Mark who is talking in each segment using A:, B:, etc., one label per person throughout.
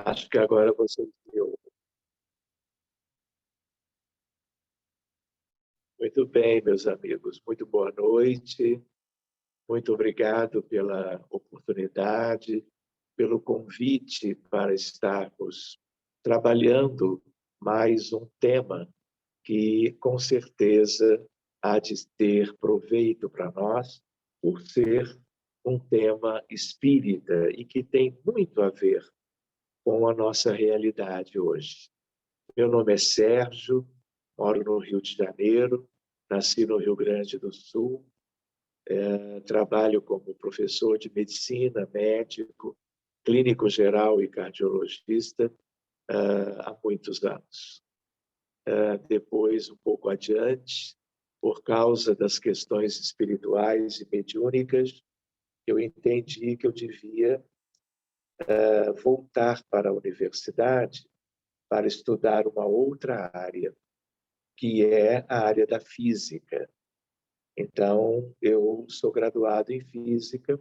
A: Acho que agora você viu. Muito bem, meus amigos. Muito boa noite. Muito obrigado pela oportunidade, pelo convite para estarmos trabalhando mais um tema que, com certeza, há de ter proveito para nós, por ser um tema espírita e que tem muito a ver com a nossa realidade hoje. Meu nome é Sérgio, moro no Rio de Janeiro, nasci no Rio Grande do Sul, trabalho como professor de medicina, médico, clínico geral e cardiologista há muitos anos. Depois, um pouco adiante, por causa das questões espirituais e mediúnicas, eu entendi que eu devia voltar para a universidade para estudar uma outra área, que é a área da física. Então, eu sou graduado em física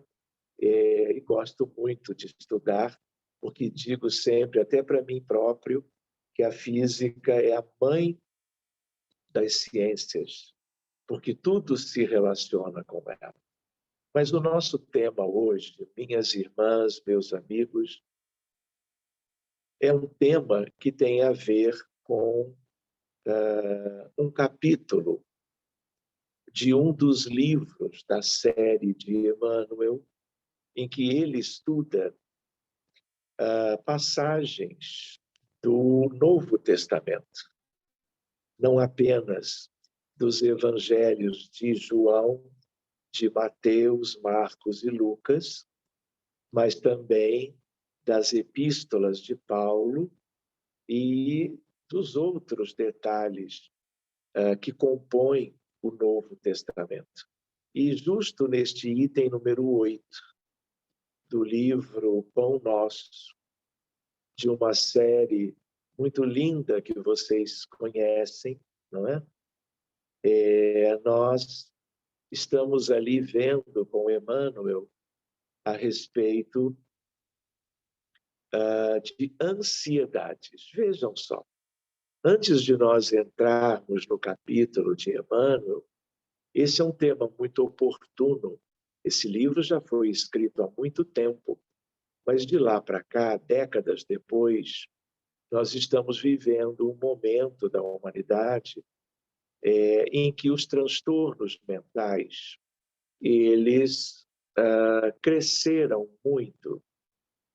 A: e gosto muito de estudar, porque digo sempre, até para mim próprio, que a física é a mãe das ciências, porque tudo se relaciona com ela. Mas o nosso tema hoje, minhas irmãs, meus amigos, é um tema que tem a ver com um capítulo de um dos livros da série de Emmanuel, em que ele estuda passagens do Novo Testamento, não apenas dos evangelhos de João, de Mateus, Marcos e Lucas, mas também das epístolas de Paulo e dos outros detalhes que compõem o Novo Testamento. E justo neste item número 8 do livro Pão Nosso, de uma série muito linda que vocês conhecem, não é? Nós estamos ali vendo com Emmanuel a respeito de ansiedades. Vejam só, antes de nós entrarmos no capítulo de Emmanuel, esse é um tema muito oportuno. Esse livro já foi escrito há muito tempo, mas de lá para cá, décadas depois, nós estamos vivendo um momento da humanidade em que os transtornos mentais eles cresceram muito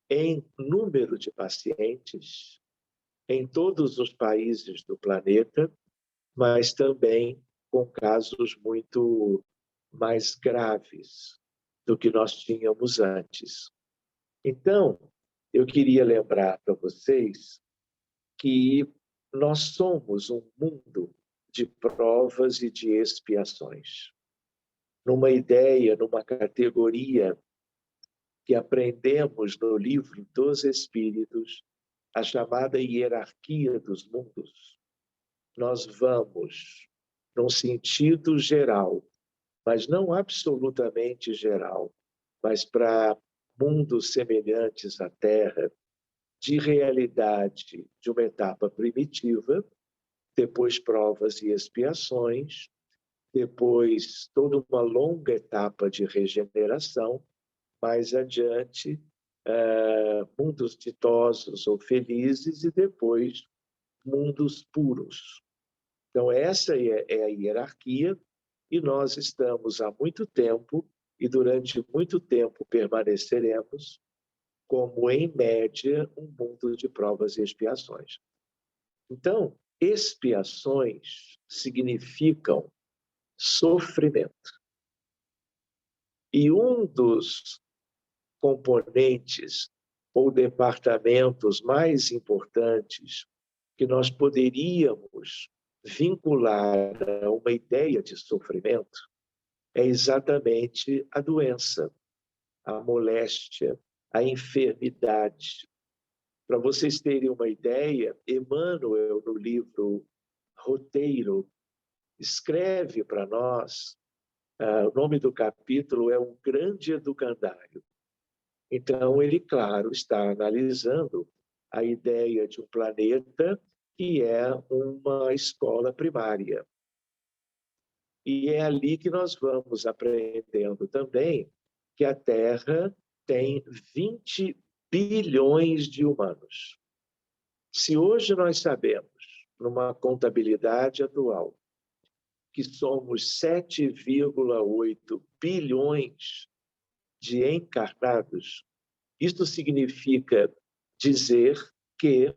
A: em número de pacientes em todos os países do planeta, mas também com casos muito mais graves do que nós tínhamos antes. Então, eu queria lembrar para vocês que nós somos um mundo de provas e de expiações. Numa ideia, numa categoria que aprendemos no livro dos Espíritos, a chamada hierarquia dos mundos, nós vamos, num sentido geral, mas não absolutamente geral, mas para mundos semelhantes à Terra, de realidade de uma etapa primitiva, depois provas e expiações, depois toda uma longa etapa de regeneração, mais adiante, mundos ditosos ou felizes e depois mundos puros. Então, essa é a hierarquia e nós estamos há muito tempo e durante muito tempo permaneceremos como, em média, um mundo de provas e expiações. Então, expiações significam sofrimento. E um dos componentes ou departamentos mais importantes que nós poderíamos vincular a uma ideia de sofrimento é exatamente a doença, a moléstia, a enfermidade. Para vocês terem uma ideia, Emmanuel, no livro Roteiro, escreve para nós, o nome do capítulo é Um Grande Educandário. Então, ele, claro, está analisando a ideia de um planeta que é uma escola primária. E é ali que nós vamos aprendendo também que a Terra tem 20 bilhões de humanos. Se hoje nós sabemos, numa contabilidade atual, que somos 7,8 bilhões de encarnados, isso significa dizer que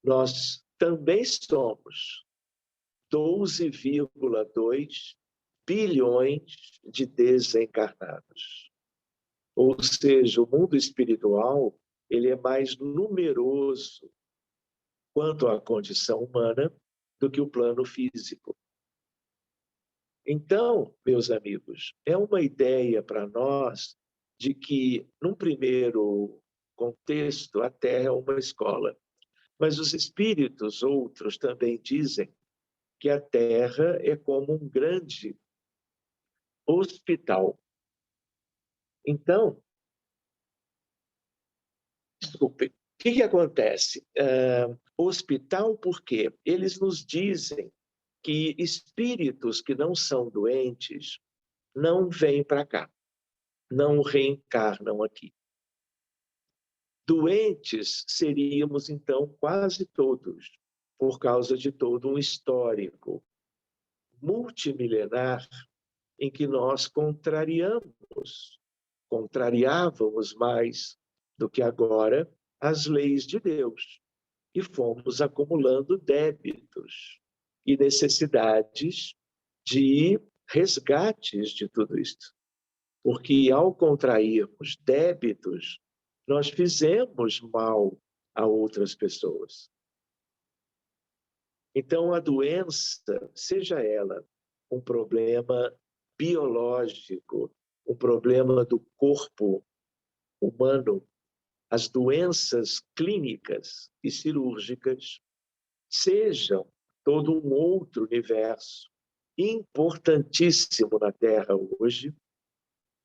A: nós também somos 12,2 bilhões de desencarnados. Ou seja, o mundo espiritual ele é mais numeroso quanto à condição humana do que o plano físico. Então, meus amigos, é uma ideia para nós de que, num primeiro contexto, a Terra é uma escola. Mas os espíritos, outros, também dizem que a Terra é como um grande hospital. Então, desculpe, o que acontece? Hospital, por quê? Eles nos dizem que espíritos que não são doentes não vêm para cá, não reencarnam aqui. Doentes seríamos, então, quase todos, por causa de todo um histórico multimilenar em que nós contrariávamos mais do que agora as leis de Deus e fomos acumulando débitos e necessidades de resgates de tudo isso. Porque ao contrairmos débitos, nós fizemos mal a outras pessoas. Então, a doença, seja ela um problema biológico, um problema do corpo humano, as doenças clínicas e cirúrgicas, sejam todo um outro universo importantíssimo na Terra hoje,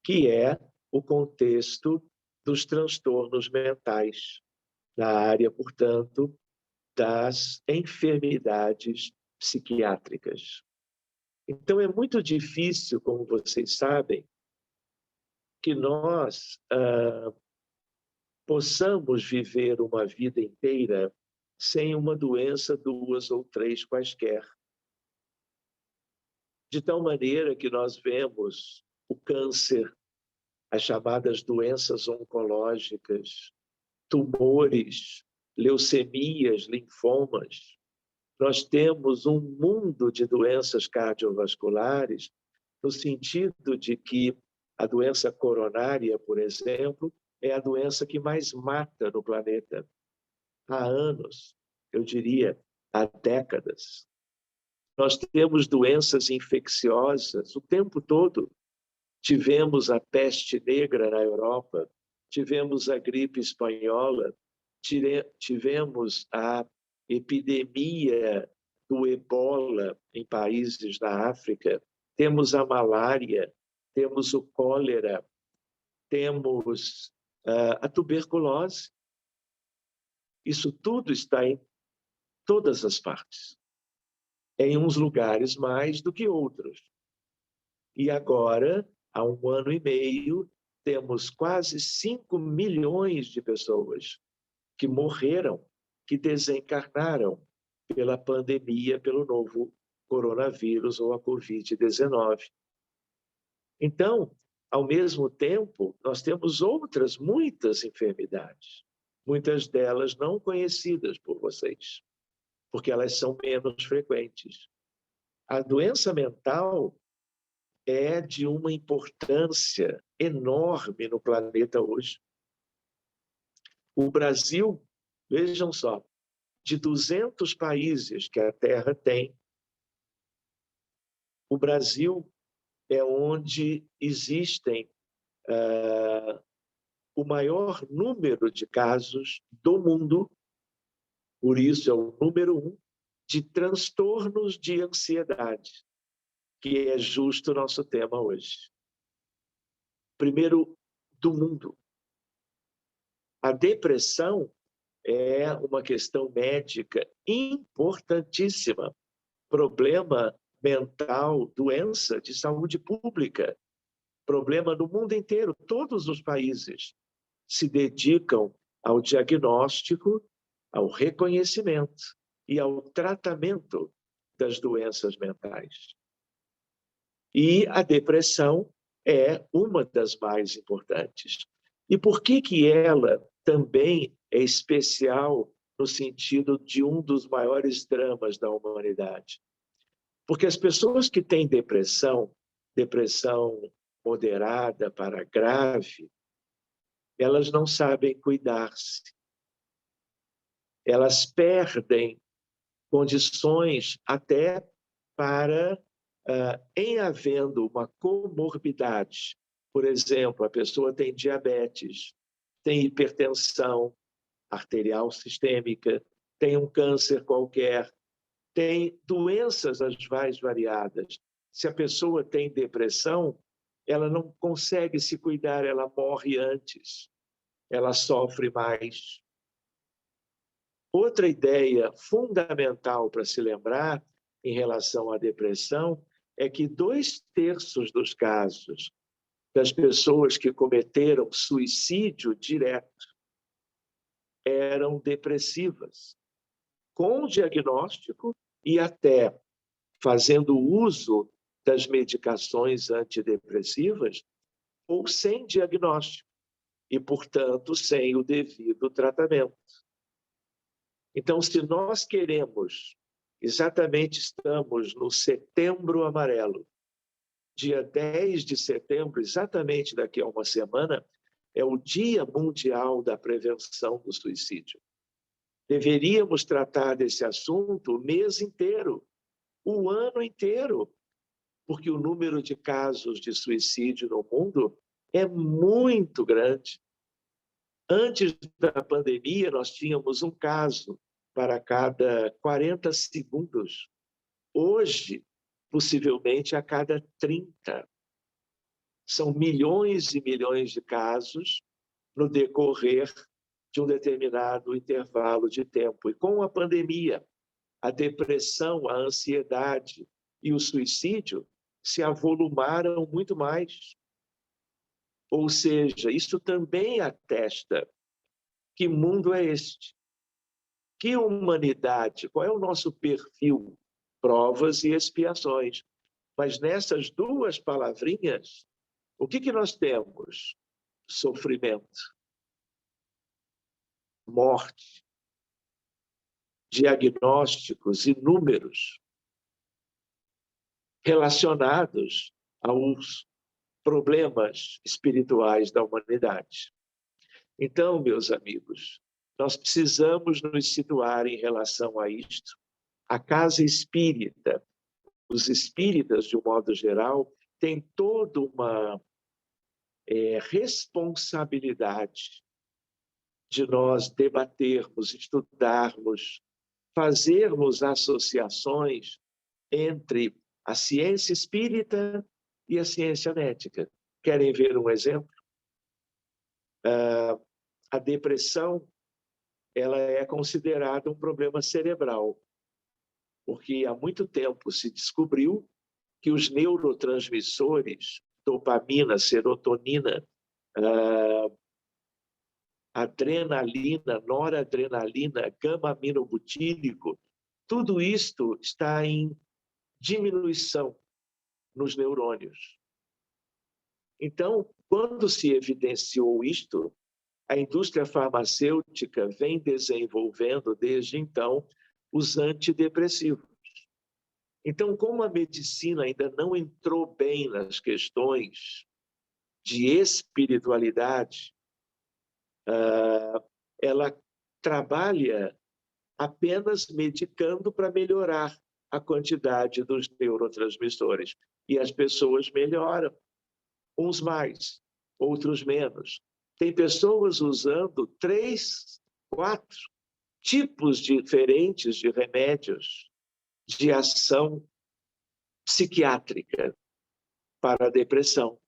A: que é o contexto dos transtornos mentais, na área, portanto, das enfermidades psiquiátricas. Então, é muito difícil, como vocês sabem, que nós possamos viver uma vida inteira sem uma doença, duas ou três quaisquer. De tal maneira que nós vemos o câncer, as chamadas doenças oncológicas, tumores, leucemias, linfomas. Nós temos um mundo de doenças cardiovasculares, no sentido de que a doença coronária, por exemplo, é a doença que mais mata no planeta. Há anos, eu diria, há décadas. Nós temos doenças infecciosas o tempo todo. Tivemos a peste negra na Europa, tivemos a gripe espanhola, tivemos a epidemia do ebola em países da África, temos a malária, temos o cólera, temos a tuberculose. Isso tudo está em todas as partes, em uns lugares mais do que outros. E agora, há 1 ano e meio, temos quase 5 milhões de pessoas que morreram, que desencarnaram pela pandemia, pelo novo coronavírus ou a Covid-19. Então, ao mesmo tempo, nós temos outras muitas enfermidades, muitas delas não conhecidas por vocês, porque elas são menos frequentes. A doença mental é de uma importância enorme no planeta hoje. O Brasil, vejam só, de 200 países que a Terra tem, o Brasil é onde existem o maior número de casos do mundo, por isso é o número 1, de transtornos de ansiedade, que é justo o nosso tema hoje. Primeiro, do mundo. A depressão é uma questão médica importantíssima. Problema mental, doença de saúde pública, problema no mundo inteiro. Todos os países se dedicam ao diagnóstico, ao reconhecimento e ao tratamento das doenças mentais. E a depressão é uma das mais importantes. E por que ela também é especial no sentido de um dos maiores dramas da humanidade? Porque as pessoas que têm depressão, depressão moderada para grave, elas não sabem cuidar-se. Elas perdem condições até para, em havendo uma comorbidade, por exemplo, a pessoa tem diabetes, tem hipertensão arterial sistêmica, tem um câncer qualquer, tem doenças as mais variadas. Se a pessoa tem depressão, ela não consegue se cuidar, ela morre antes, ela sofre mais. Outra ideia fundamental para se lembrar em relação à depressão é que 2/3 dos casos das pessoas que cometeram suicídio direto eram depressivas, com diagnóstico e até fazendo uso das medicações antidepressivas ou sem diagnóstico e, portanto, sem o devido tratamento. Então, se nós queremos, exatamente estamos no Setembro Amarelo, dia 10 de setembro, exatamente daqui a uma semana, é o Dia Mundial da Prevenção do Suicídio. Deveríamos tratar desse assunto o mês inteiro, o ano inteiro, porque o número de casos de suicídio no mundo é muito grande. Antes da pandemia, nós tínhamos um caso para cada 40 segundos. Hoje, possivelmente a cada 30. São milhões e milhões de casos no decorrer de um determinado intervalo de tempo. E com a pandemia, a depressão, a ansiedade e o suicídio se avolumaram muito mais. Ou seja, isso também atesta que mundo é este? Que humanidade? Qual é o nosso perfil? Provas e expiações. Mas nessas duas palavrinhas, o que nós temos? Sofrimento, morte, diagnósticos inúmeros relacionados aos problemas espirituais da humanidade. Então, meus amigos, nós precisamos nos situar em relação a isto. A casa espírita, os espíritas, de um modo geral, têm toda uma responsabilidade de nós debatermos, estudarmos, fazermos associações entre a ciência espírita e a ciência médica. Querem ver um exemplo? A depressão, ela é considerada um problema cerebral, porque há muito tempo se descobriu que os neurotransmissores, dopamina, serotonina, adrenalina, noradrenalina, gama-aminobutírico, tudo isto está em diminuição nos neurônios. Então, quando se evidenciou isto, a indústria farmacêutica vem desenvolvendo, desde então, os antidepressivos. Então, como a medicina ainda não entrou bem nas questões de espiritualidade, ela trabalha apenas medicando para melhorar a quantidade dos neurotransmissores. E as pessoas melhoram, uns mais, outros menos. Tem pessoas usando 3, 4 tipos diferentes de remédios de ação psiquiátrica para a depressão,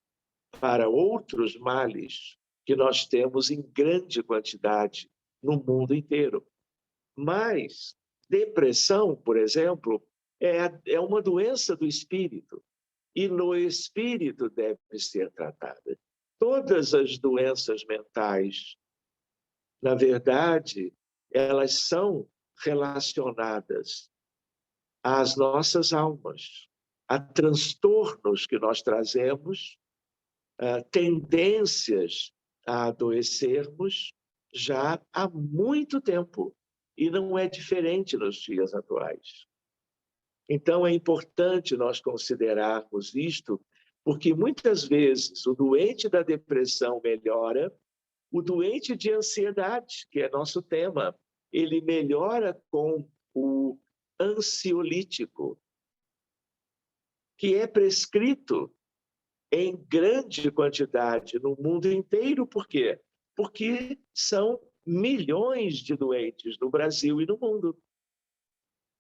A: para outros males que nós temos em grande quantidade no mundo inteiro. Mas depressão, por exemplo, é uma doença do espírito. E no espírito deve ser tratada. Todas as doenças mentais, na verdade, elas são relacionadas às nossas almas, a transtornos que nós trazemos, a tendências a adoecermos já há muito tempo. E não é diferente nos dias atuais. Então, é importante nós considerarmos isto, porque muitas vezes o doente da depressão melhora, o doente de ansiedade, que é nosso tema, ele melhora com o ansiolítico, que é prescrito em grande quantidade no mundo inteiro. Por quê? Porque são milhões de doentes no Brasil e no mundo.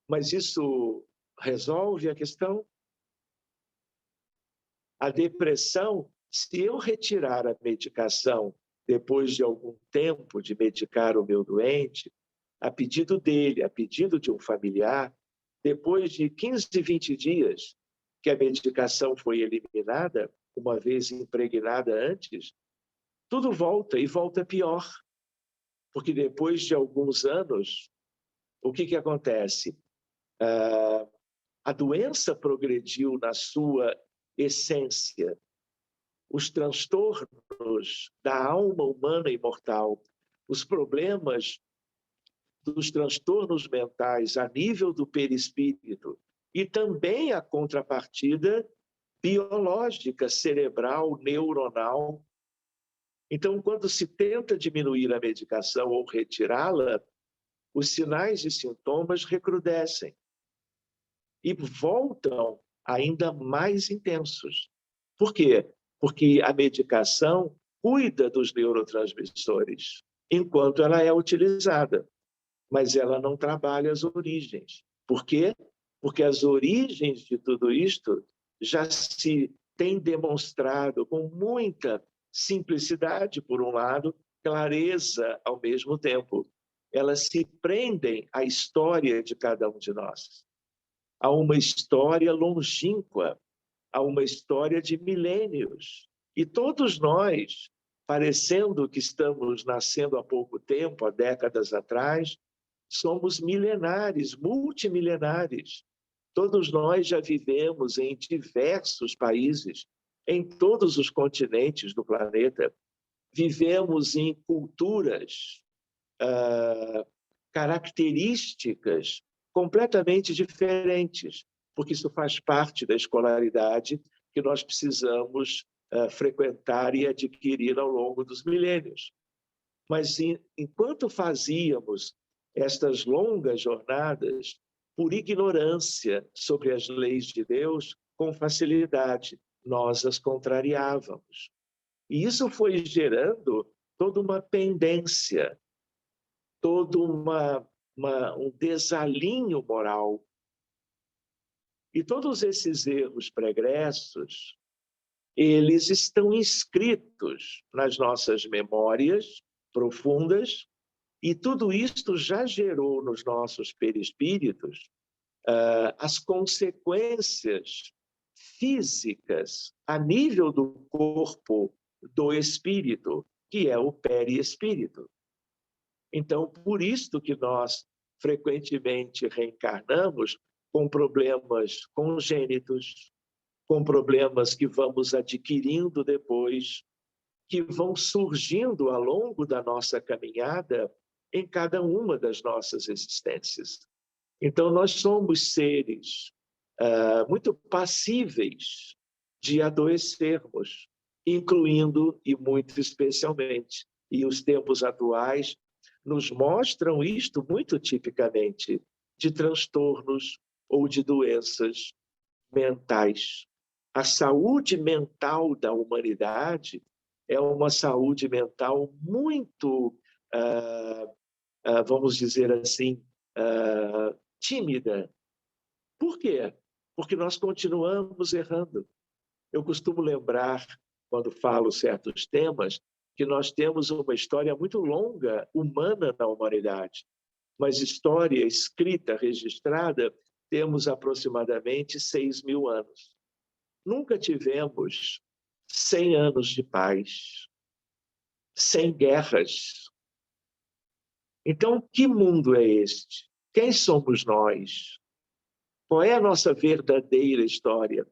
A: Mas isso resolve a questão? A depressão, se eu retirar a medicação depois de algum tempo de medicar o meu doente, a pedido dele, a pedido de um familiar, depois de 15, 20 dias que a medicação foi eliminada, uma vez impregnada antes, tudo volta e volta pior. Porque depois de alguns anos, o que acontece? A doença progrediu na sua essência. Os transtornos da alma humana imortal, os problemas dos transtornos mentais a nível do perispírito e também a contrapartida biológica, cerebral, neuronal. Então, quando se tenta diminuir a medicação ou retirá-la, os sinais e sintomas recrudescem e voltam ainda mais intensos. Por quê? Porque a medicação cuida dos neurotransmissores enquanto ela é utilizada, mas ela não trabalha as origens. Por quê? Porque as origens de tudo isto já se tem demonstrado com muita simplicidade, por um lado, clareza ao mesmo tempo. Elas se prendem à história de cada um de nós, a uma história longínqua, a uma história de milênios. E todos nós, parecendo que estamos nascendo há pouco tempo, há décadas atrás, somos milenares, multimilenares. Todos nós já vivemos em diversos países, em todos os continentes do planeta. Vivemos em culturas, características completamente diferentes, porque isso faz parte da escolaridade que nós precisamos frequentar e adquirir ao longo dos milênios. Mas enquanto fazíamos estas longas jornadas, por ignorância sobre as leis de Deus, com facilidade, nós as contrariávamos. E isso foi gerando toda uma pendência, todo um desalinho moral. E todos esses erros pregressos, eles estão inscritos nas nossas memórias profundas, e tudo isto já gerou nos nossos perispíritos as consequências físicas a nível do corpo do espírito, que é o perispírito. Então, por isto que nós frequentemente reencarnamos com problemas congênitos, com problemas que vamos adquirindo depois, que vão surgindo ao longo da nossa caminhada em cada uma das nossas existências. Então, nós somos seres muito passíveis de adoecermos, incluindo e muito especialmente. E os tempos atuais nos mostram isto muito tipicamente, de transtornos ou de doenças mentais. A saúde mental da humanidade é uma saúde mental muito, vamos dizer assim, tímida. Por quê? Porque nós continuamos errando. Eu costumo lembrar, quando falo certos temas, que nós temos uma história muito longa, humana na humanidade, mas história escrita, registrada, temos aproximadamente 6.000 anos. Nunca tivemos 100 anos de paz, sem guerras. Então, que mundo é este? Quem somos nós? Qual é a nossa verdadeira história?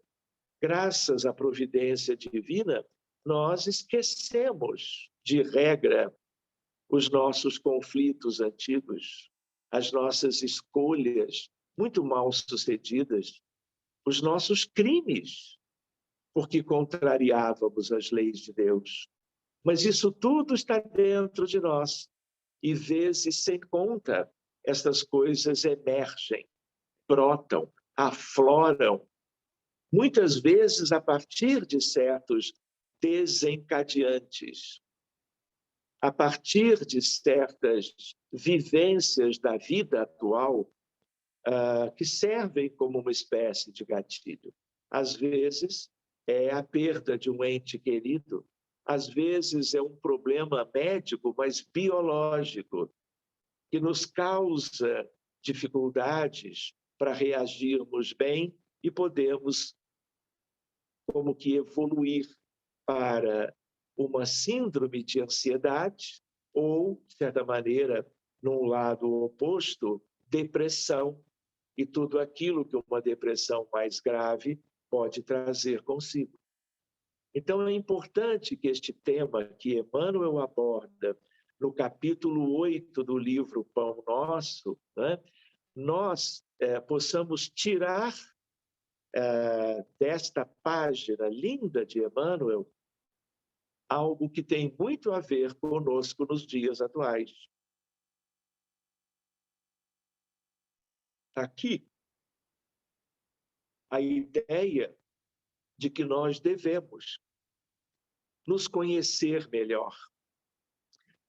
A: Graças à providência divina, nós esquecemos, de regra, os nossos conflitos antigos, as nossas escolhas muito mal sucedidas, os nossos crimes, porque contrariávamos as leis de Deus. Mas isso tudo está dentro de nós. E, vezes sem conta, essas coisas emergem, brotam, afloram, muitas vezes a partir de certos desencadeantes, a partir de certas vivências da vida atual, que servem como uma espécie de gatilho. Às vezes, é a perda de um ente querido, às vezes é um problema médico, mas biológico, que nos causa dificuldades para reagirmos bem e podemos, como que, evoluir para uma síndrome de ansiedade ou, de certa maneira, num lado oposto, depressão e tudo aquilo que uma depressão mais grave pode trazer consigo. Então, é importante que este tema que Emmanuel aborda no capítulo 8 do livro Pão Nosso, né, nós possamos tirar desta página linda de Emmanuel algo que tem muito a ver conosco nos dias atuais. Aqui, a ideia de que nós devemos nos conhecer melhor.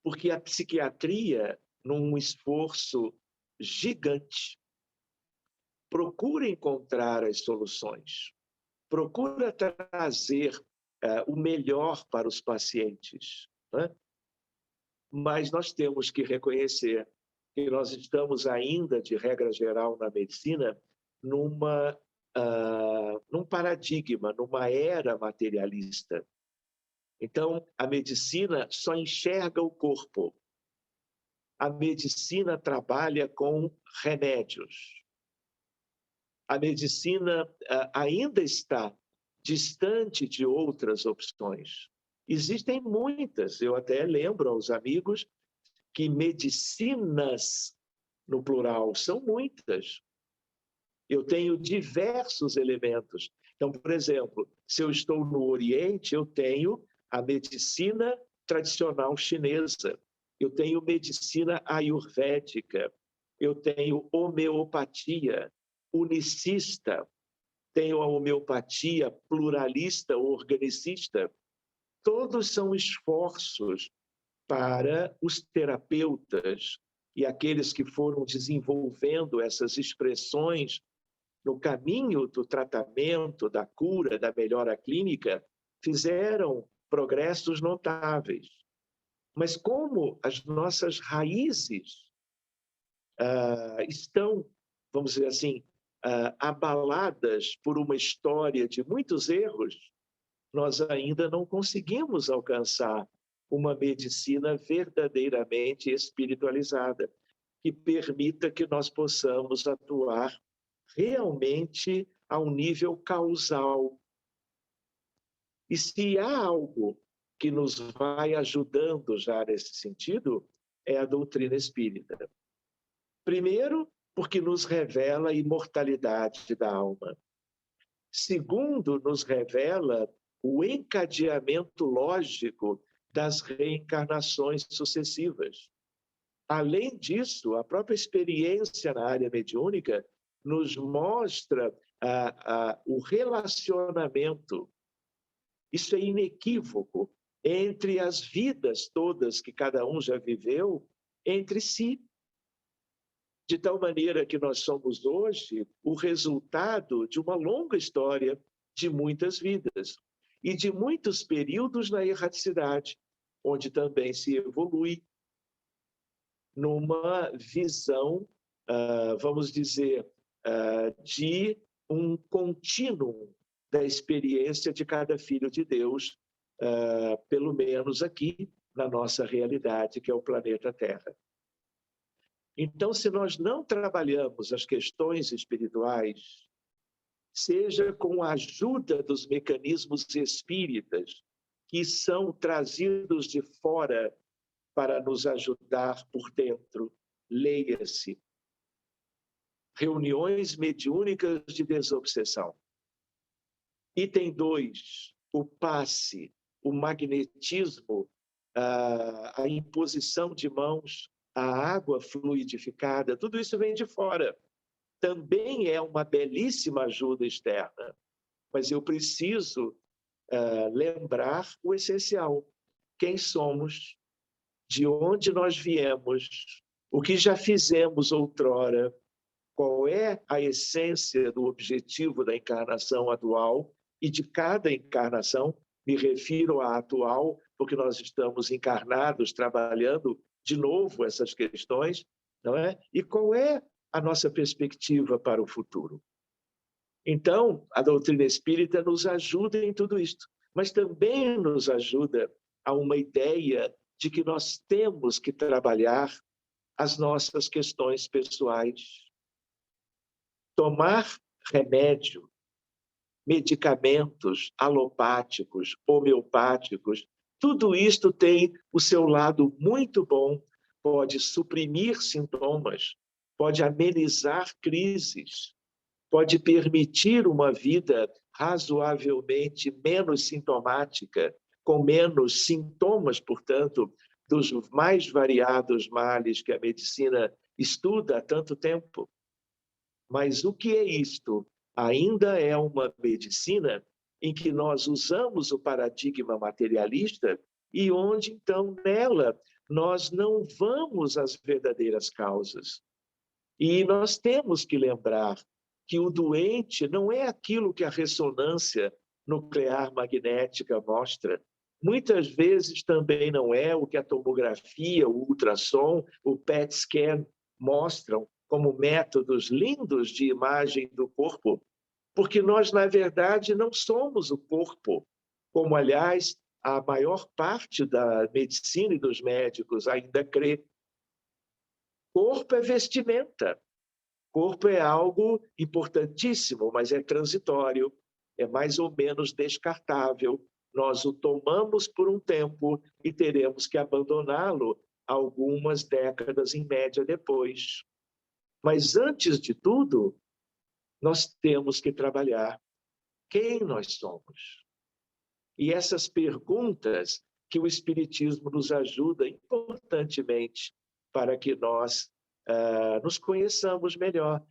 A: Porque a psiquiatria, num esforço gigante, procura encontrar as soluções, procura trazer o melhor para os pacientes, né? Mas nós temos que reconhecer que nós estamos ainda, de regra geral, na medicina, num paradigma, numa era materialista. Então, a medicina só enxerga o corpo. A medicina trabalha com remédios. A medicina ainda está distante de outras opções. Existem muitas, eu até lembro aos amigos que medicinas, no plural, são muitas. Eu tenho diversos elementos. Então, por exemplo, se eu estou no Oriente, eu tenho a medicina tradicional chinesa, eu tenho medicina ayurvédica, eu tenho homeopatia unicista, tenho a homeopatia pluralista ou organicista. Todos são esforços para os terapeutas e aqueles que foram desenvolvendo essas expressões no caminho do tratamento, da cura, da melhora clínica, fizeram progressos notáveis. Mas como as nossas raízes estão, vamos dizer assim, abaladas por uma história de muitos erros, nós ainda não conseguimos alcançar uma medicina verdadeiramente espiritualizada, que permita que nós possamos atuar realmente a um nível causal. E se há algo que nos vai ajudando já nesse sentido, é a doutrina espírita. Primeiro, porque nos revela a imortalidade da alma. Segundo, nos revela o encadeamento lógico das reencarnações sucessivas. Além disso, a própria experiência na área mediúnica nos mostra o relacionamento, isso é inequívoco, entre as vidas todas que cada um já viveu entre si. De tal maneira que nós somos hoje o resultado de uma longa história de muitas vidas e de muitos períodos na erraticidade, onde também se evolui numa visão, vamos dizer, de um contínuo da experiência de cada filho de Deus, pelo menos aqui na nossa realidade, que é o planeta Terra. Então, se nós não trabalhamos as questões espirituais, seja com a ajuda dos mecanismos espíritas, que são trazidos de fora para nos ajudar por dentro, leia-se, reuniões mediúnicas de desobsessão. Item 2, o passe, o magnetismo, a imposição de mãos, a água fluidificada, tudo isso vem de fora. Também é uma belíssima ajuda externa, mas eu preciso lembrar o essencial: quem somos, de onde nós viemos, o que já fizemos outrora, qual é a essência do objetivo da encarnação atual e de cada encarnação. Me refiro à atual, porque nós estamos encarnados, trabalhando de novo essas questões, não é? E qual é a nossa perspectiva para o futuro? Então, a doutrina espírita nos ajuda em tudo isto, mas também nos ajuda a uma ideia de que nós temos que trabalhar as nossas questões pessoais. Tomar remédio, medicamentos alopáticos, homeopáticos, tudo isto tem o seu lado muito bom, pode suprimir sintomas, pode amenizar crises, pode permitir uma vida razoavelmente menos sintomática, com menos sintomas, portanto, dos mais variados males que a medicina estuda há tanto tempo. Mas o que é isto? Ainda é uma medicina em que nós usamos o paradigma materialista e onde, então, nela, nós não vamos às verdadeiras causas. E nós temos que lembrar que o doente não é aquilo que a ressonância nuclear magnética mostra. Muitas vezes também não é o que a tomografia, o ultrassom, o PET scan mostram como métodos lindos de imagem do corpo, porque nós, na verdade, não somos o corpo, como, aliás, a maior parte da medicina e dos médicos ainda crê. Corpo é vestimenta. Corpo é algo importantíssimo, mas é transitório, é mais ou menos descartável. Nós o tomamos por um tempo e teremos que abandoná-lo algumas décadas, em média, depois. Mas, antes de tudo, nós temos que trabalhar quem nós somos. E essas perguntas que o Espiritismo nos ajuda importantemente para que nós nos conheçamos melhor.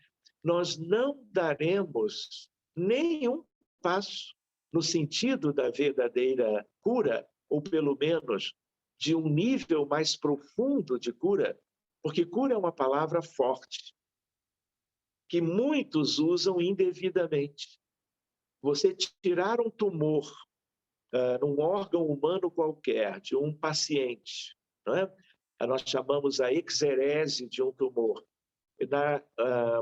A: Nós não daremos nenhum passo no sentido da verdadeira cura, ou pelo menos de um nível mais profundo de cura, porque cura é uma palavra forte, que muitos usam indevidamente. Você tirar um tumor num órgão humano qualquer, de um paciente, não é? Nós chamamos a exerese de um tumor. Na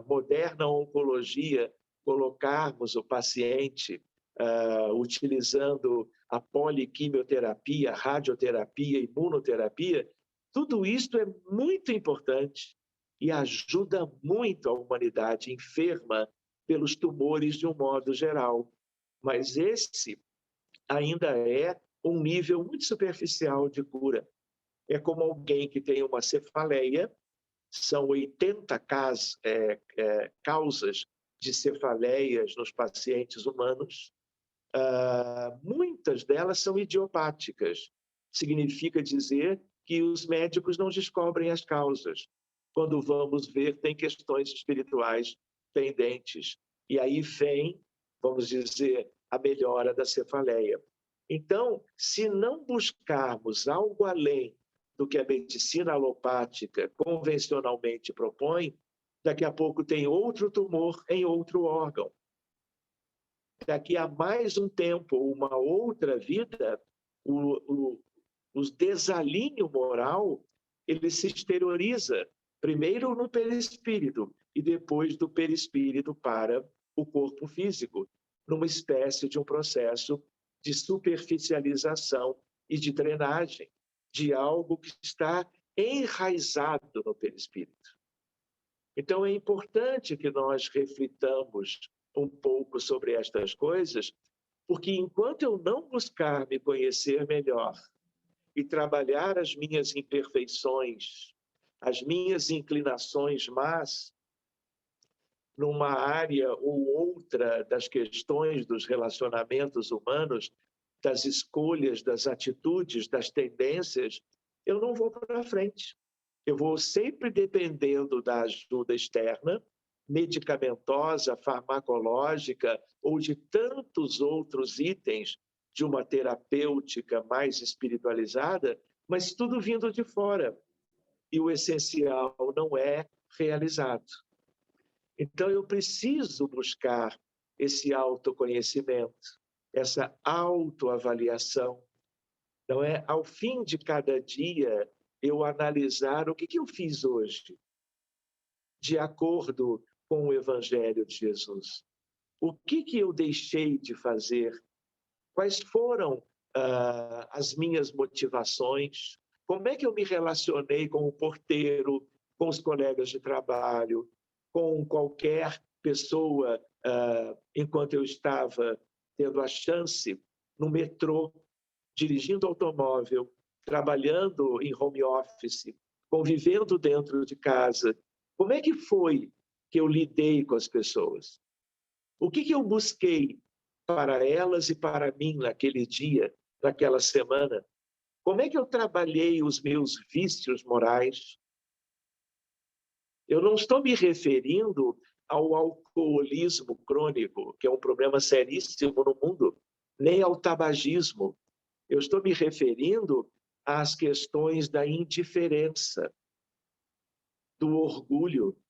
A: moderna oncologia, colocarmos o paciente utilizando a poliquimioterapia, radioterapia, imunoterapia, tudo isso é muito importante e ajuda muito a humanidade enferma pelos tumores de um modo geral. Mas esse ainda é um nível muito superficial de cura. É como alguém que tem uma cefaleia, são 80 causas de cefaleias nos pacientes humanos. Muitas delas são idiopáticas. Significa dizer que os médicos não descobrem as causas. Quando vamos ver, tem questões espirituais pendentes. E aí vem, vamos dizer, a melhora da cefaleia. Então, se não buscarmos algo além do que a medicina alopática convencionalmente propõe, daqui a pouco tem outro tumor em outro órgão. Daqui a mais um tempo, uma outra vida, O desalinho moral, ele se exterioriza primeiro no perispírito e depois do perispírito para o corpo físico, numa espécie de um processo de superficialização e de drenagem de algo que está enraizado no perispírito. Então, é importante que nós reflitamos um pouco sobre estas coisas, porque enquanto eu não buscar me conhecer melhor e trabalhar as minhas imperfeições, as minhas inclinações más, numa área ou outra das questões dos relacionamentos humanos, das escolhas, das atitudes, das tendências, eu não vou para frente. Eu vou sempre dependendo da ajuda externa, medicamentosa, farmacológica ou de tantos outros itens de uma terapêutica mais espiritualizada, mas tudo vindo de fora. E o essencial não é realizado. Então, eu preciso buscar esse autoconhecimento, essa autoavaliação. Não é? Ao fim de cada dia, eu analisar o que eu fiz hoje, de acordo com o Evangelho de Jesus. O que eu deixei de fazer? Quais foram as minhas motivações? Como é que eu me relacionei com o porteiro, com os colegas de trabalho, com qualquer pessoa enquanto eu estava tendo a chance no metrô, dirigindo automóvel, trabalhando em home office, convivendo dentro de casa? Como é que foi que eu lidei com as pessoas? O que eu busquei para elas e para mim naquele dia, naquela semana? Como é que eu trabalhei os meus vícios morais? Eu não estou me referindo ao alcoolismo crônico, que é um problema seríssimo no mundo, nem ao tabagismo. Eu estou me referindo às questões da indiferença, do orgulho.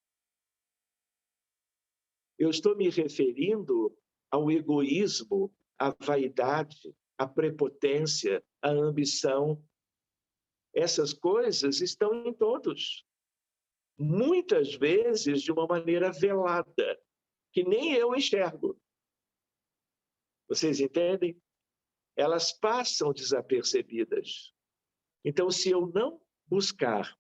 A: Eu estou me referindo ao egoísmo, à vaidade, à prepotência, à ambição. Essas coisas estão em todos. Muitas vezes de uma maneira velada, que nem eu enxergo. Vocês entendem? Elas passam desapercebidas. Então, se eu não buscar,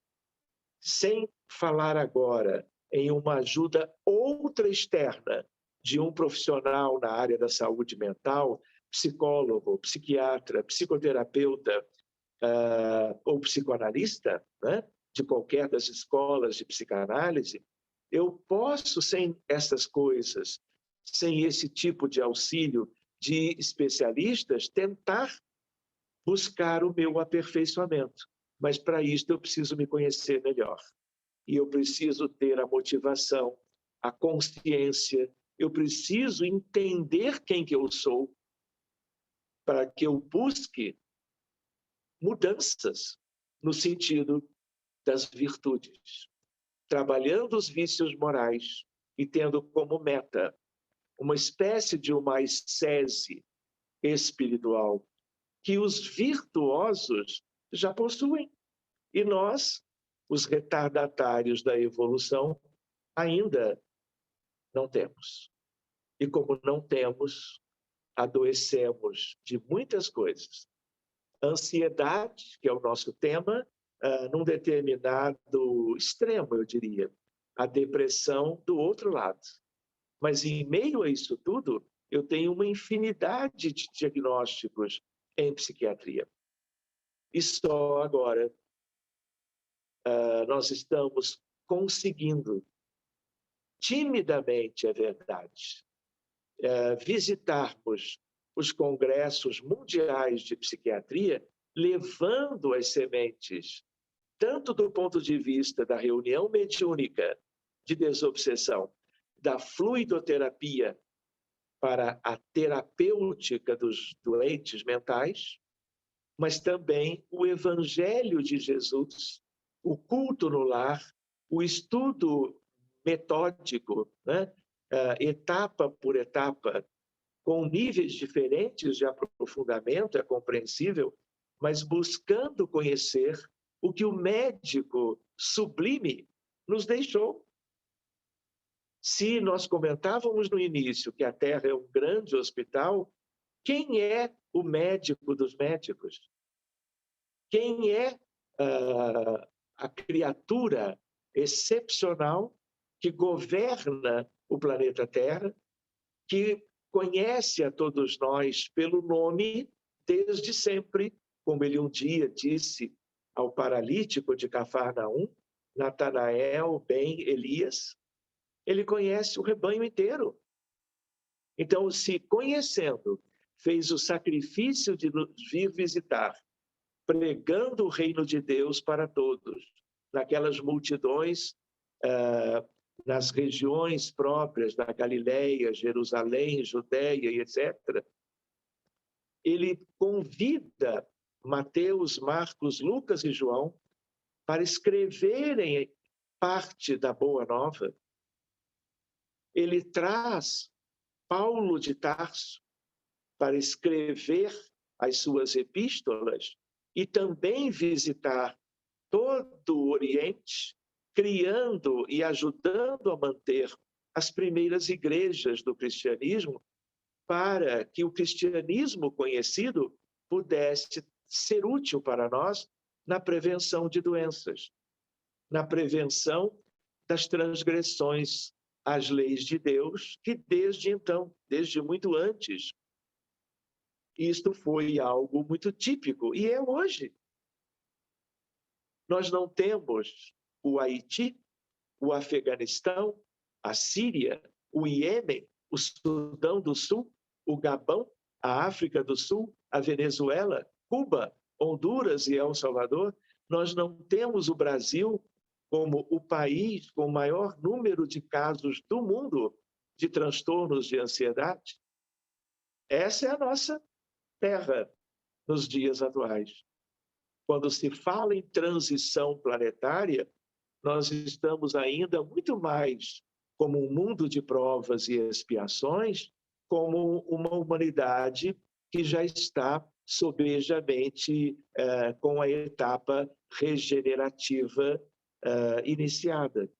A: sem falar agora em uma ajuda outra externa de um profissional na área da saúde mental, psicólogo, psiquiatra, psicoterapeuta ou psicoanalista, né, de qualquer das escolas de psicanálise, eu posso, sem essas coisas, sem esse tipo de auxílio de especialistas, tentar buscar o meu aperfeiçoamento. Mas, para isso, eu preciso me conhecer melhor. E eu preciso ter a motivação, a consciência, eu preciso entender quem que eu sou para que eu busque mudanças no sentido das virtudes, trabalhando os vícios morais e tendo como meta uma espécie de uma ascese espiritual que os virtuosos já possuem. E nós, os retardatários da evolução, ainda não temos. E como não temos, adoecemos de muitas coisas. Ansiedade, que é o nosso tema, num determinado extremo, eu diria. A depressão do outro lado. Mas, em meio a isso tudo, eu tenho uma infinidade de diagnósticos em psiquiatria. E só agora nós estamos conseguindo, timidamente, é verdade, visitarmos os congressos mundiais de psiquiatria, levando as sementes, tanto do ponto de vista da reunião mediúnica de desobsessão, da fluidoterapia para a terapêutica dos doentes mentais, mas também o Evangelho de Jesus, o culto no lar, o estudo metódico, né? Etapa por etapa, com níveis diferentes de aprofundamento, é compreensível, mas buscando conhecer o que o médico sublime nos deixou. Se nós comentávamos no início que a Terra é um grande hospital, quem é o médico dos médicos? Quem é a criatura excepcional que governa o planeta Terra, que conhece a todos nós pelo nome desde sempre, como ele um dia disse ao paralítico de Cafarnaum, Natanael ben Elias, ele conhece o rebanho inteiro. Então, se conhecendo, fez o sacrifício de nos vir visitar, pregando o reino de Deus para todos, naquelas multidões, nas regiões próprias da Galileia, Jerusalém, Judeia e etc., ele convida Mateus, Marcos, Lucas e João para escreverem parte da Boa Nova. Ele traz Paulo de Tarso para escrever as suas epístolas e também visitar todo o Oriente, criando e ajudando a manter as primeiras igrejas do cristianismo, para que o cristianismo conhecido pudesse ser útil para nós na prevenção de doenças, na prevenção das transgressões às leis de Deus, que desde então, desde muito antes, isto foi algo muito típico, e é hoje. Nós não temos o Haiti, o Afeganistão, a Síria, o Iêmen, o Sudão do Sul, o Gabão, a África do Sul, a Venezuela, Cuba, Honduras e El Salvador. Nós não temos o Brasil como o país com o maior número de casos do mundo de transtornos de ansiedade. Essa é a nossa terra nos dias atuais. Quando se fala em transição planetária, nós estamos ainda muito mais como um mundo de provas e expiações, como uma humanidade que já está sobejamente com a etapa regenerativa iniciada.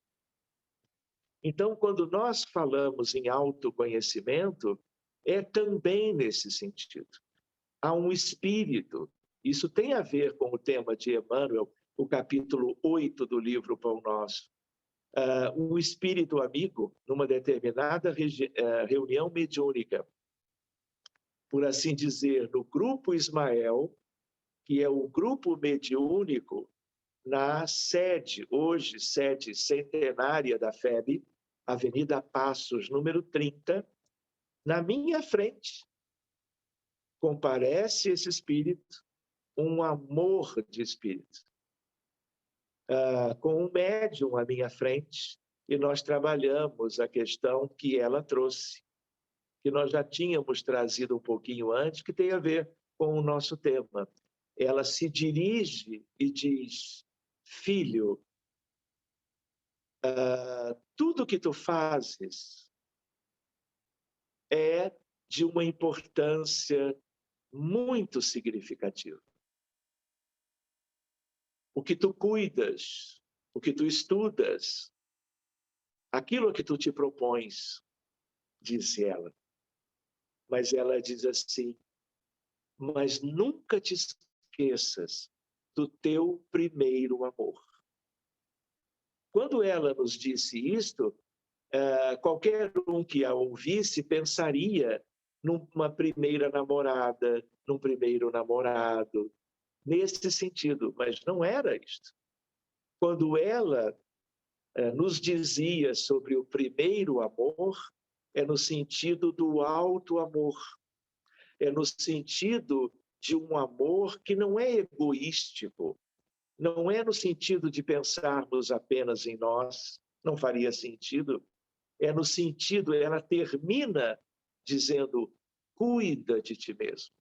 A: Então, quando nós falamos em autoconhecimento, é também nesse sentido. Há um espírito, isso tem a ver com o tema de Emmanuel, o capítulo 8 do livro Pão Nosso. Um espírito amigo, numa determinada reunião mediúnica, por assim dizer, no Grupo Ismael, que é o grupo mediúnico na sede, hoje sede centenária da FEB, Avenida Passos, número 30, na minha frente, comparece esse espírito, um amor de espírito, com um médium à minha frente, e nós trabalhamos a questão que ela trouxe, que nós já tínhamos trazido um pouquinho antes, que tem a ver com o nosso tema. Ela se dirige e diz: filho, tudo que tu fazes é de uma importância muito significativa. O que tu cuidas, o que tu estudas, aquilo a que tu te propões, disse ela. Mas ela diz assim: mas nunca te esqueças do teu primeiro amor. Quando ela nos disse isto, qualquer um que a ouvisse pensaria numa primeira namorada, num primeiro namorado, nesse sentido, mas não era isto. Quando ela nos dizia sobre o primeiro amor, é no sentido do alto amor, é no sentido de um amor que não é egoístico, não é no sentido de pensarmos apenas em nós, não faria sentido, é no sentido, ela termina dizendo: cuida de ti mesmo.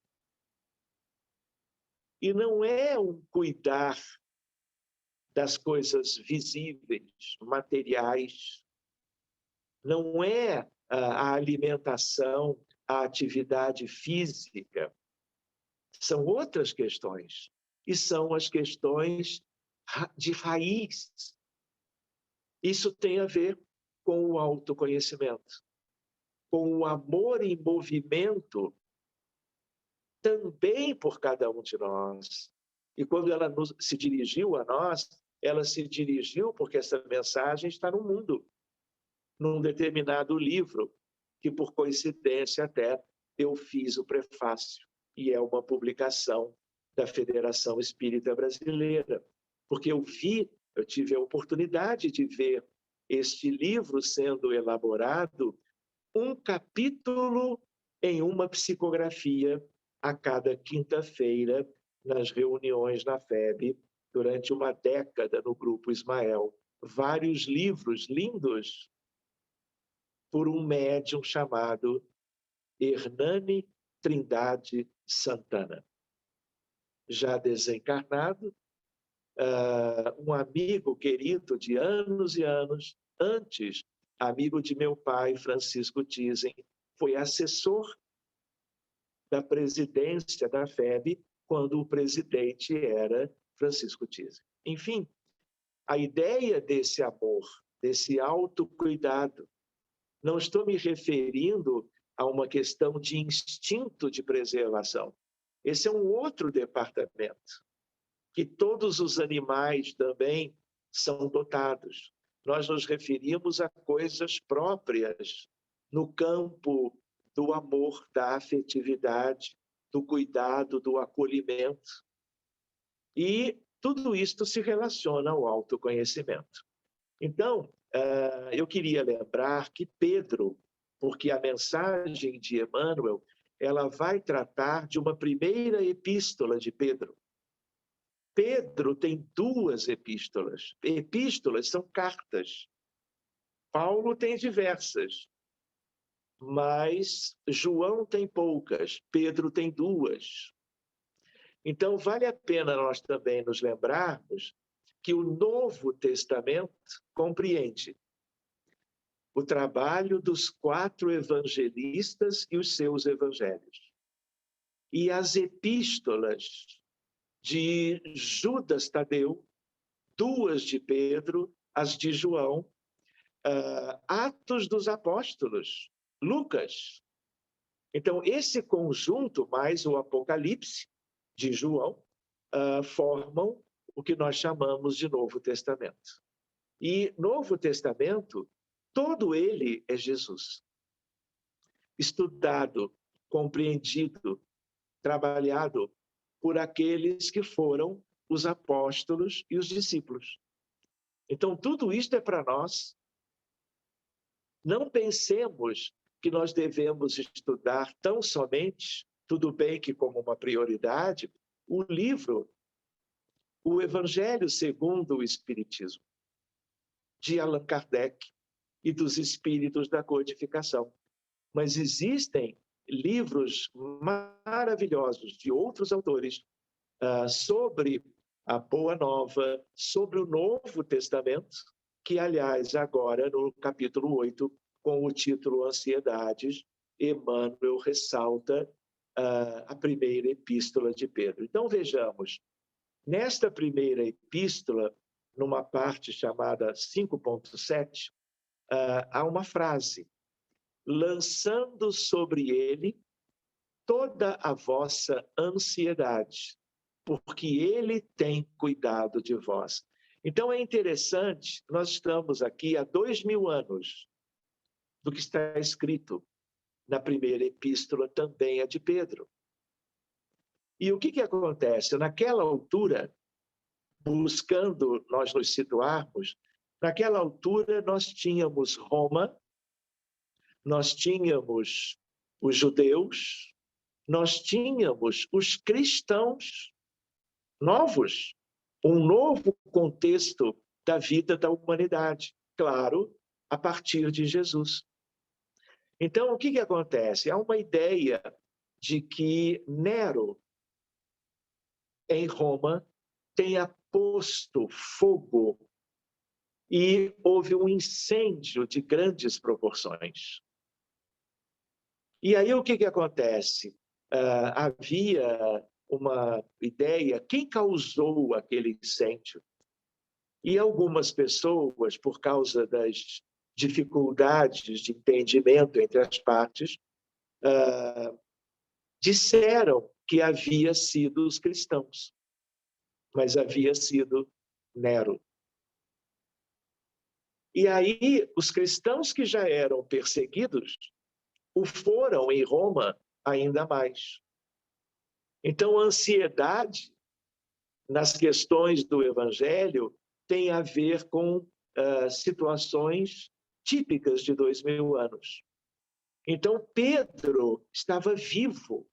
A: E não é um cuidar das coisas visíveis, materiais, não é a alimentação, a atividade física, São outras questões, e são as questões de raiz. Isso tem a ver com o autoconhecimento, com o amor em movimento também por cada um de nós. E quando ela se dirigiu a nós, ela se dirigiu porque essa mensagem está no mundo, num determinado livro, que por coincidência até eu fiz o prefácio, e é uma publicação da Federação Espírita Brasileira, porque eu tive a oportunidade de ver este livro sendo elaborado, um capítulo em uma psicografia a cada quinta-feira, nas reuniões na FEB, durante uma década no Grupo Ismael. Vários livros lindos por um médium chamado Hernani Trindade Santana. Já desencarnado, um amigo querido de anos e anos, antes, amigo de meu pai, Francisco Thyssen, foi assessor da presidência da FEB, quando o presidente era Francisco Thyssen. Enfim, a ideia desse amor, desse autocuidado, não estou me referindo a uma questão de instinto de preservação. Esse é um outro departamento, que todos os animais também são dotados. Nós nos referimos a coisas próprias no campo do amor, da afetividade, do cuidado, do acolhimento. E tudo isto se relaciona ao autoconhecimento. Então, eu queria lembrar que Pedro, porque a mensagem de Emmanuel, ela vai tratar de uma primeira epístola de Pedro. Pedro tem duas epístolas. Epístolas são cartas. Paulo tem diversas, mas João tem poucas, Pedro tem duas. Então, vale a pena nós também nos lembrarmos que o Novo Testamento compreende o trabalho dos 4 evangelistas e os seus evangelhos. E as epístolas de Judas Tadeu, 2 de Pedro, as de João, Atos dos Apóstolos, Lucas. Então, esse conjunto, mais o Apocalipse de João, formam o que nós chamamos de Novo Testamento. E Novo Testamento, todo ele é Jesus. Estudado, compreendido, trabalhado por aqueles que foram os apóstolos e os discípulos. Então, tudo isto é para nós. Não pensemos que nós devemos estudar tão somente, tudo bem que como uma prioridade, o livro, o Evangelho segundo o Espiritismo, de Allan Kardec e dos Espíritos da Codificação. Mas existem livros maravilhosos de outros autores sobre a Boa Nova, sobre o Novo Testamento, que, aliás, agora no capítulo 8, com o título Ansiedades, Emmanuel ressalta a primeira epístola de Pedro. Então, vejamos, nesta primeira epístola, numa parte chamada 5.7, há uma frase: lançando sobre ele toda a vossa ansiedade, porque ele tem cuidado de vós. Então é interessante, nós estamos aqui há 2000 anos do que está escrito na primeira epístola, também a de Pedro. E o que acontece? Naquela altura, buscando nós nos situarmos, naquela altura nós tínhamos Roma, nós tínhamos os judeus, nós tínhamos os cristãos novos, um novo contexto da vida da humanidade, claro, a partir de Jesus. Então, o que acontece? Há uma ideia de que Nero, em Roma, tenha posto fogo e houve um incêndio de grandes proporções. E aí o que acontece? Havia uma ideia, quem causou aquele incêndio? E algumas pessoas, por causa das dificuldades de entendimento entre as partes, disseram que havia sido os cristãos, mas havia sido Nero. E aí, os cristãos que já eram perseguidos o foram em Roma ainda mais. Então, a ansiedade nas questões do Evangelho tem a ver com situações típicas de 2000 anos. Então, Pedro estava vivo.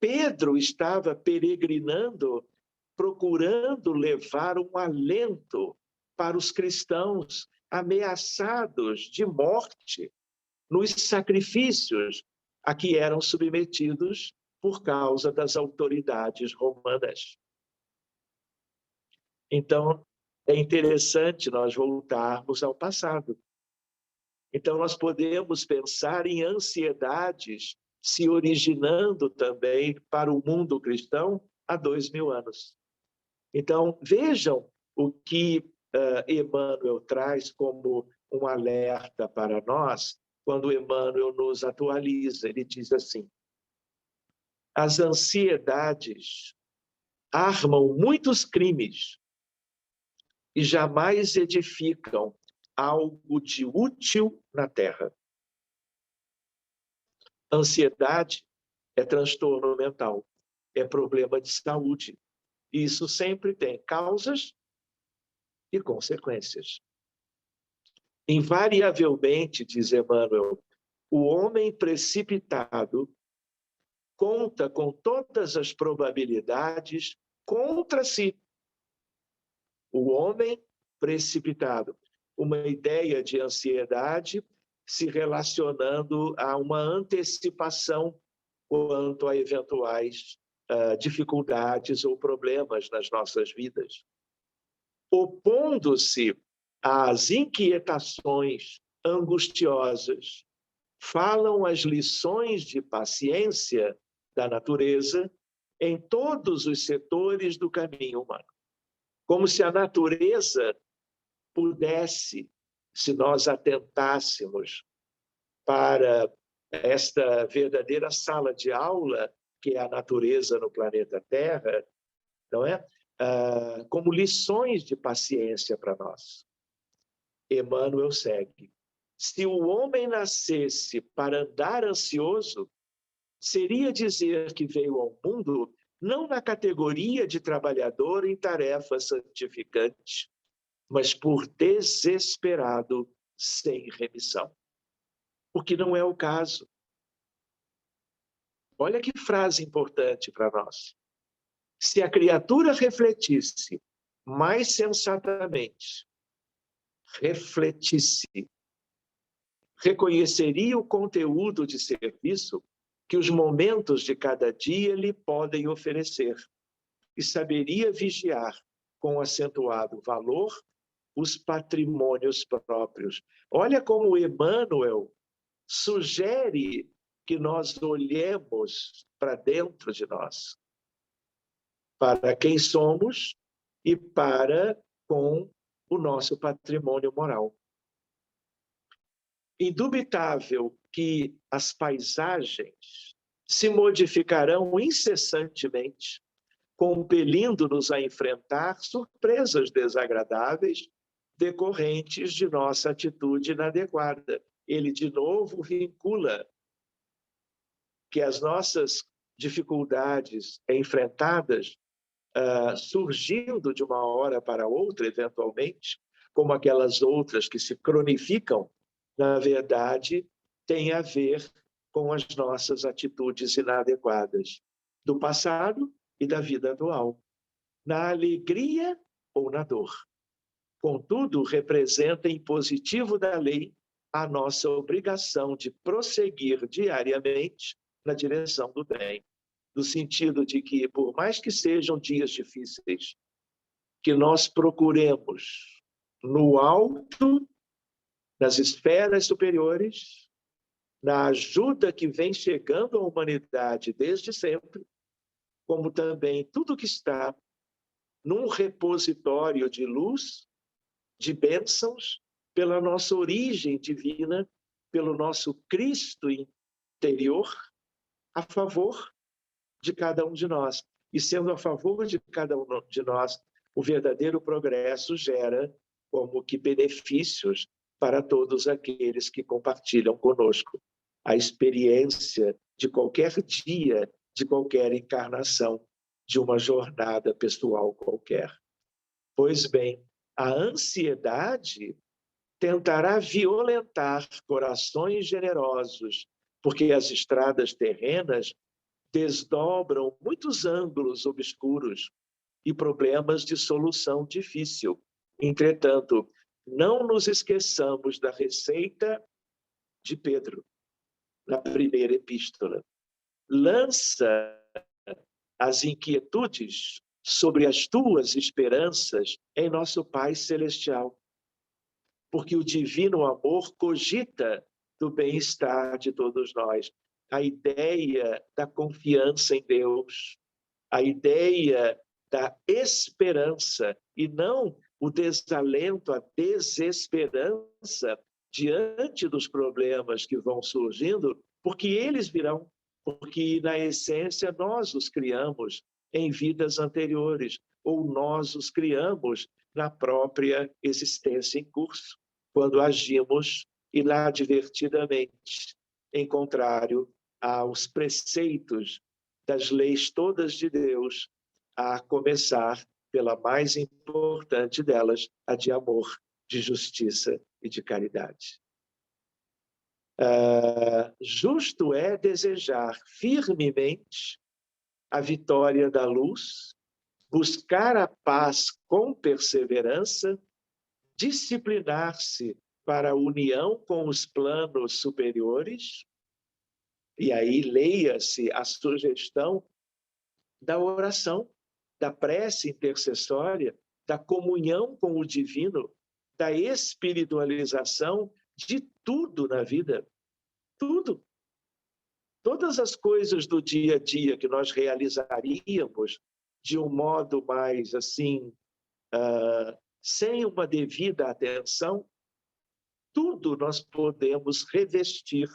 A: Pedro estava peregrinando, procurando levar um alento para os cristãos ameaçados de morte nos sacrifícios a que eram submetidos por causa das autoridades romanas. Então, é interessante nós voltarmos ao passado. Então, nós podemos pensar em ansiedades se originando também para o mundo cristão há 2000 anos. Então, vejam o que Emmanuel traz como um alerta para nós, quando Emmanuel nos atualiza. Ele diz assim: as ansiedades armam muitos crimes e jamais edificam algo de útil na Terra. Ansiedade é transtorno mental, é problema de saúde. Isso sempre tem causas e consequências. Invariavelmente, diz Emmanuel, o homem precipitado conta com todas as probabilidades contra si. O homem precipitado. Uma ideia de ansiedade se relacionando a uma antecipação quanto a eventuais dificuldades ou problemas nas nossas vidas. Opondo-se às inquietações angustiosas, falam as lições de paciência da natureza em todos os setores do caminho humano. Como se a natureza pudesse, se nós atentássemos para esta verdadeira sala de aula, que é a natureza no planeta Terra, não é? Como lições de paciência para nós. Emmanuel segue: se o homem nascesse para andar ansioso, seria dizer que veio ao mundo não na categoria de trabalhador em tarefa santificante, mas por desesperado sem remissão. O que não é o caso. Olha que frase importante para nós. Se a criatura refletisse mais sensatamente, refletisse, reconheceria o conteúdo de serviço que os momentos de cada dia lhe podem oferecer e saberia vigiar com acentuado valor os patrimônios próprios. Olha como Emmanuel sugere que nós olhemos para dentro de nós, para quem somos e para com o nosso patrimônio moral. Indubitável que as paisagens se modificarão incessantemente, compelindo-nos a enfrentar surpresas desagradáveis decorrentes de nossa atitude inadequada. Ele, de novo, vincula que as nossas dificuldades enfrentadas, surgindo de uma hora para outra, eventualmente, como aquelas outras que se cronificam, na verdade, tem a ver com as nossas atitudes inadequadas do passado e da vida atual, na alegria ou na dor. Contudo, representa em positivo da lei a nossa obrigação de prosseguir diariamente na direção do bem, no sentido de que, por mais que sejam dias difíceis, que nós procuremos no alto, nas esferas superiores, na ajuda que vem chegando à humanidade desde sempre, como também tudo que está num repositório de luz, de bênçãos, pela nossa origem divina, pelo nosso Cristo interior, a favor de cada um de nós. E sendo a favor de cada um de nós, o verdadeiro progresso gera como que benefícios para todos aqueles que compartilham conosco a experiência de qualquer dia, de qualquer encarnação, de uma jornada pessoal qualquer. Pois bem, a ansiedade tentará violentar corações generosos, porque as estradas terrenas desdobram muitos ângulos obscuros e problemas de solução difícil. Entretanto, não nos esqueçamos da receita de Pedro, na primeira epístola. Lança as inquietudes sobre as tuas esperanças em nosso Pai Celestial, porque o divino amor cogita do bem-estar de todos nós. A ideia da confiança em Deus, a ideia da esperança, e não o desalento, a desesperança diante dos problemas que vão surgindo, porque eles virão, porque na essência nós os criamos em vidas anteriores, ou nós os criamos na própria existência em curso, quando agimos inadvertidamente, em contrário aos preceitos das leis todas de Deus, a começar pela mais importante delas, a de amor, de justiça e de caridade. Justo é desejar firmemente a vitória da luz, buscar a paz com perseverança, disciplinar-se para a união com os planos superiores, e aí leia-se a sugestão da oração, da prece intercessória, da comunhão com o divino, da espiritualização de tudo na vida. Tudo. Todas as coisas do dia a dia que nós realizaríamos de um modo mais assim, sem uma devida atenção, tudo nós podemos revestir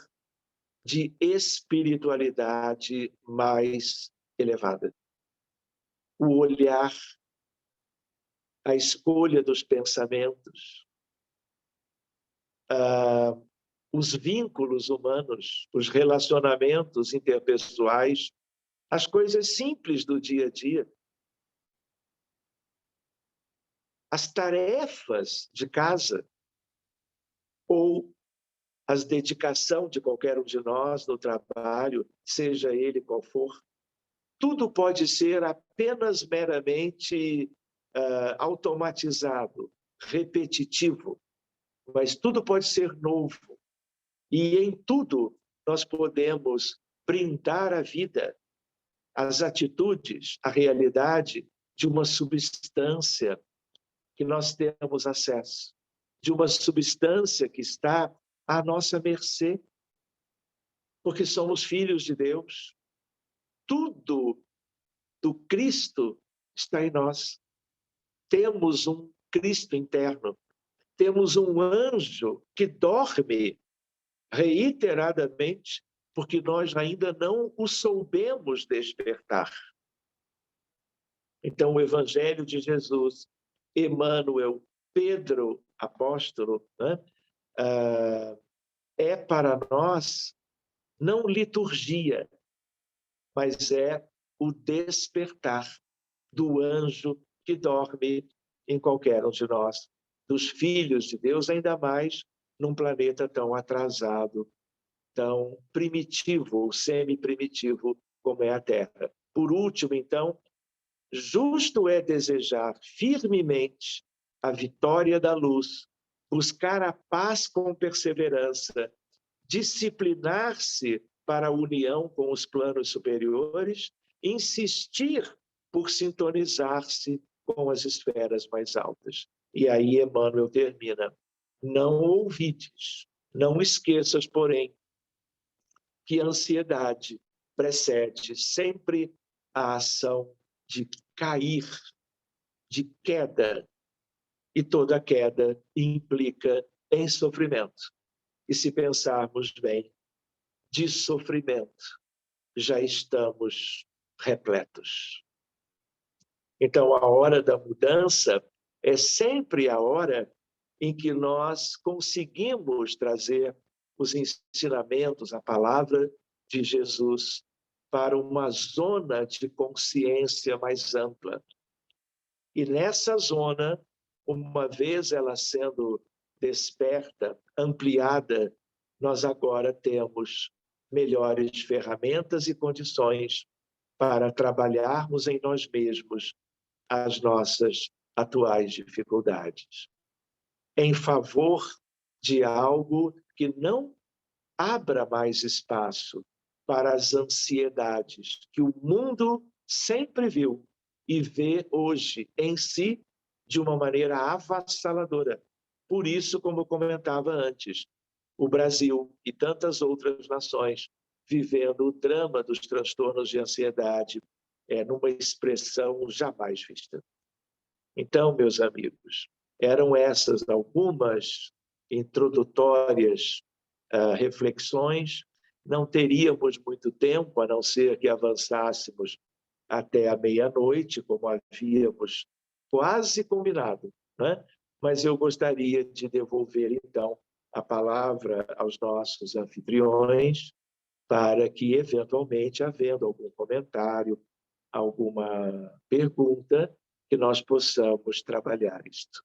A: de espiritualidade mais elevada. O olhar, a escolha dos pensamentos, os vínculos humanos, os relacionamentos interpessoais, as coisas simples do dia a dia, as tarefas de casa, ou a dedicação de qualquer um de nós no trabalho, seja ele qual for, tudo pode ser apenas meramente automatizado, repetitivo, mas tudo pode ser novo. E em tudo nós podemos brindar a vida, as atitudes, a realidade de uma substância que nós temos acesso, de uma substância que está à nossa mercê, porque somos filhos de Deus. Tudo do Cristo está em nós. Temos um Cristo interno, temos um anjo que dorme reiteradamente, porque nós ainda não o soubemos despertar. Então, o Evangelho de Jesus, Emmanuel, Pedro, apóstolo, né? É para nós não liturgia, mas é o despertar do anjo que dorme em qualquer um de nós, dos filhos de Deus, ainda mais num planeta tão atrasado, tão primitivo ou semi-primitivo como é a Terra. Por último, então, justo é desejar firmemente a vitória da luz, buscar a paz com perseverança, disciplinar-se para a união com os planos superiores, insistir por sintonizar-se com as esferas mais altas. E aí Emmanuel termina: não ouvides, não esqueças, porém, que a ansiedade precede sempre a ação de cair, de queda, e toda queda implica em sofrimento. E se pensarmos bem, de sofrimento já estamos repletos. Então, a hora da mudança é sempre a hora em que nós conseguimos trazer os ensinamentos, a palavra de Jesus, para uma zona de consciência mais ampla. E nessa zona, uma vez ela sendo desperta, ampliada, nós agora temos melhores ferramentas e condições para trabalharmos em nós mesmos as nossas atuais dificuldades, em favor de algo que não abra mais espaço para as ansiedades que o mundo sempre viu e vê hoje em si de uma maneira avassaladora. Por isso, como comentava antes, o Brasil e tantas outras nações vivendo o drama dos transtornos de ansiedade numa expressão jamais vista. Então, meus amigos, eram essas algumas introdutórias reflexões. Não teríamos muito tempo, a não ser que avançássemos até a meia-noite, como havíamos quase combinado, né? Mas eu gostaria de devolver, então, a palavra aos nossos anfitriões para que, eventualmente, havendo algum comentário, alguma pergunta, que nós possamos trabalhar isto.